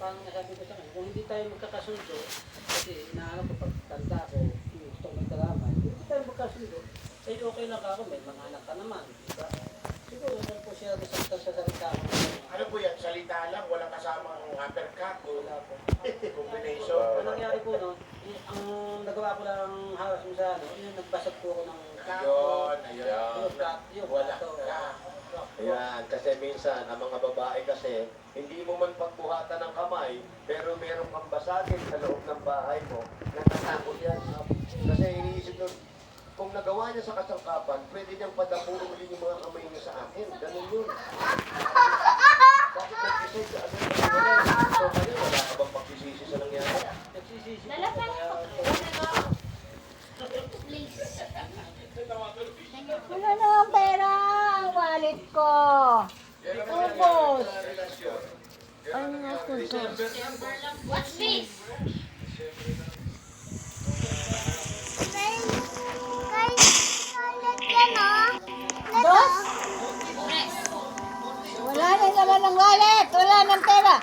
parang nasabi ko sa kanya, kung hindi tayo magkakasundo, kasi inaano ko pag tanda ko, gusto ko magdalaman, hindi tayo magkasundo, eh okay lang ako, may mga anak ka naman, diba? Siguro, doon po siya nasaktan sa salita ko. Ano po yan? Salita lang, walang kasamang uppercut o Wala po. combination. Ang nangyari po no, ang nagawa ko lang hawas mo sa ano, yung nagbasag po ako ng Ayun, ayun. yung Wala plato. ka. Ayan, kasi minsan, ang mga babae kasi, hindi mo man pagbuhatan ng kamay, pero meron kang basagin sa loob ng bahay mo, natatakot yan. Kasi iniisip nun, kung nagawa niya sa kasangkapan, pwede niyang padapuin din yung mga kamay niya sa akin. Ganun yun. Bakit nag-decide ka agad na wala? So, kayo, wala ka bang pagsisisi sa nangyari? Nagsisisi po. Lalasan Kaya, Please. Wala na ang pera, ang wallet ko. Ubos. Ano nga po ito? What's this? Dos? Dress. Wala na naman ang wallet. Wala ng pera.